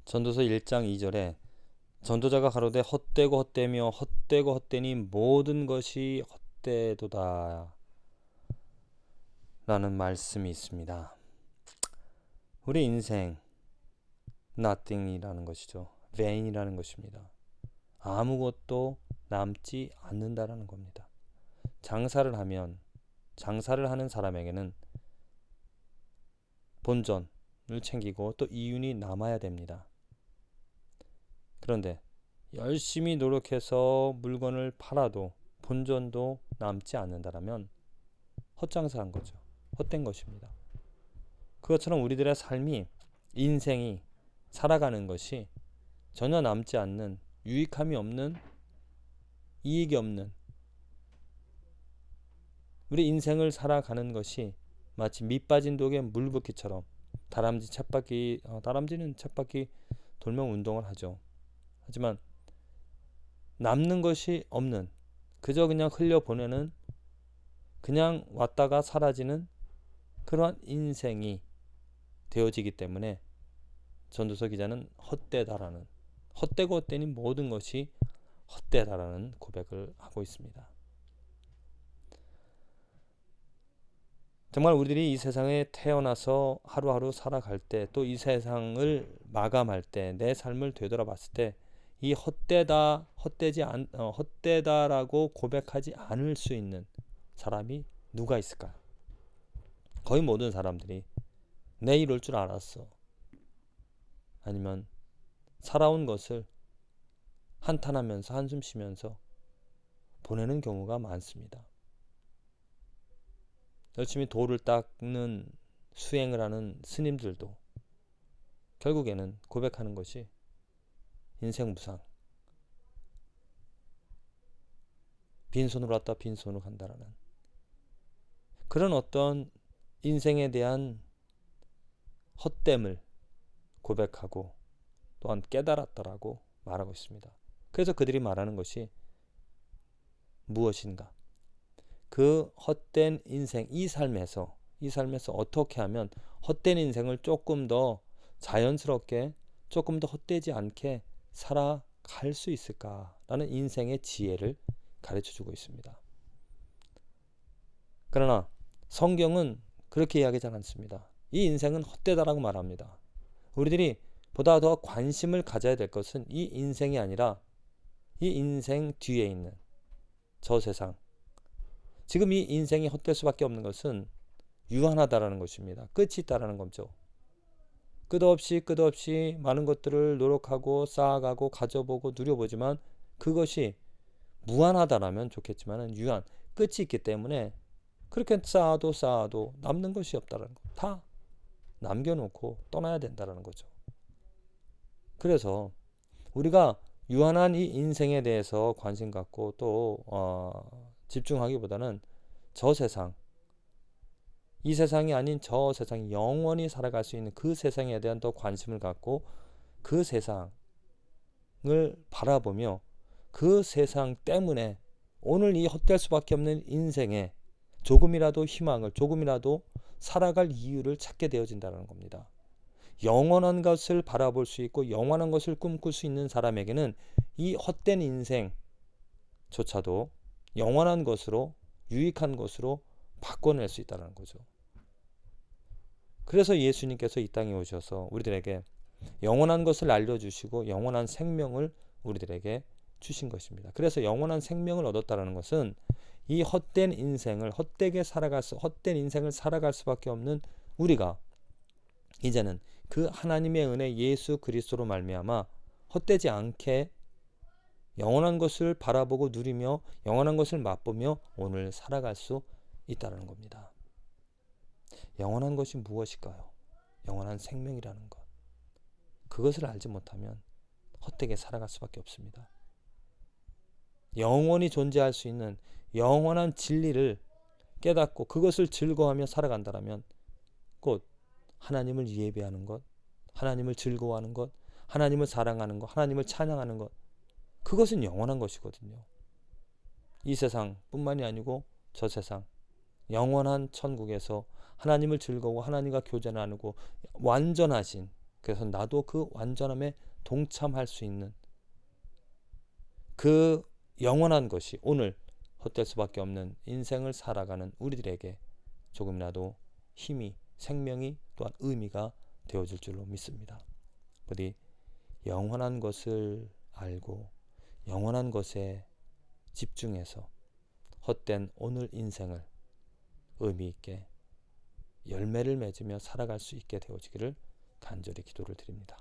전도서 1장 2절에 전도자가 가로되 헛되고 헛되며 헛되고 헛되니 모든 것이 헛되도다 라는 말씀이 있습니다. 우리 인생 nothing이라는 것이죠. vain이라는 것입니다. 아무것도 남지 않는다라는 겁니다. 장사를 하는 사람에게는 본전을 챙기고 또 이윤이 남아야 됩니다. 그런데 열심히 노력해서 물건을 팔아도 본전도 남지 않는다라면 헛장사한 거죠. 헛된 것입니다. 그것처럼 우리들의 삶이, 인생이, 살아가는 것이 전혀 남지 않는, 유익함이 없는, 이익이 없는 우리 인생을 살아가는 것이 마치 밑 빠진 독에 물 붓기처럼 다람쥐는 쳇바퀴 돌며 운동을 하죠. 하지만 남는 것이 없는, 그저 그냥 흘려보내는, 그냥 왔다가 사라지는 그러한 인생이 되어지기 때문에 전도서 기자는 헛되고 헛되니 모든 것이 헛되다라는 고백을 하고 있습니다. 정말 우리들이 이 세상에 태어나서 하루하루 살아갈 때, 또 이 세상을 마감할 때, 내 삶을 되돌아봤을 때 이 헛되다라고 고백하지 않을 수 있는 사람이 누가 있을까요? 거의 모든 사람들이 내 이럴 줄 알았어, 아니면 살아온 것을 한탄하면서 한숨 쉬면서 보내는 경우가 많습니다. 열심히 돌을 닦는 수행을 하는 스님들도 결국에는 고백하는 것이 인생 무상, 빈손으로 왔다 빈손으로 간다라는 그런 어떤 인생에 대한 헛됨을 고백하고 또한 깨달았다라고 말하고 있습니다. 그래서 그들이 말하는 것이 무엇인가? 그 헛된 인생, 이 삶에서 어떻게 하면 헛된 인생을 조금 더 자연스럽게, 조금 더 헛되지 않게 살아갈 수 있을까라는 인생의 지혜를 가르쳐주고 있습니다. 그러나 성경은 그렇게 이야기하지 않습니다. 이 인생은 헛되다라고 말합니다. 우리들이 보다 더 관심을 가져야 될 것은 이 인생이 아니라 이 인생 뒤에 있는 저 세상, 지금 이 인생이 헛될 수밖에 없는 것은 유한하다라는 것입니다. 끝이 있다라는 거죠. 끝없이 많은 것들을 노력하고 쌓아가고 가져보고 누려보지만 그것이 무한하다라면 좋겠지만 끝이 있기 때문에 그렇게 쌓아도 남는 것이 없다라는 거. 다 남겨놓고 떠나야 된다라는 거죠. 그래서 우리가 유한한 이 인생에 대해서 관심 갖고 또 집중하기보다는 저 세상, 이 세상이 아닌 저 세상, 영원히 살아갈 수 있는 그 세상에 대한 더 관심을 갖고 그 세상을 바라보며 그 세상 때문에 오늘 이 헛될 수밖에 없는 인생에 조금이라도 희망을, 조금이라도 살아갈 이유를 찾게 되어진다는 겁니다. 영원한 것을 바라볼 수 있고 영원한 것을 꿈꿀 수 있는 사람에게는 이 헛된 인생조차도 영원한 것으로, 유익한 것으로 바꿔낼 수 있다는 거죠. 그래서 예수님께서 이 땅에 오셔서 우리들에게 영원한 것을 알려주시고 영원한 생명을 우리들에게 주신 것입니다. 그래서 영원한 생명을 얻었다는 것은 이 헛된 인생을 헛된 인생을 살아갈 수밖에 없는 우리가 이제는 그 하나님의 은혜 예수 그리스도로 말미암아 헛되지 않게 영원한 것을 바라보고 누리며 영원한 것을 맛보며 오늘 살아갈 수 있다는 겁니다. 영원한 것이 무엇일까요? 영원한 생명이라는 것. 그것을 알지 못하면 헛되게 살아갈 수밖에 없습니다. 영원히 존재할 수 있는 영원한 진리를 깨닫고 그것을 즐거워하며 살아간다면 곧 하나님을 예배하는 것, 하나님을 즐거워하는 것, 하나님을 사랑하는 것, 하나님을 찬양하는 것, 그것은 영원한 것이거든요. 이 세상뿐만이 아니고 저 세상, 영원한 천국에서 하나님을 즐거워 하나님과 교제 나누고 완전하신 그래서 나도 그 완전함에 동참할 수 있는 그 영원한 것이 오늘 헛될 수밖에 없는 인생을 살아가는 우리들에게 조금이라도 힘이, 생명이, 또한 의미가 되어줄 줄로 믿습니다. 부디 영원한 것을 알고 영원한 것에 집중해서 헛된 오늘 인생을 의미 있게 열매를 맺으며 살아갈 수 있게 되어지기를 간절히 기도를 드립니다.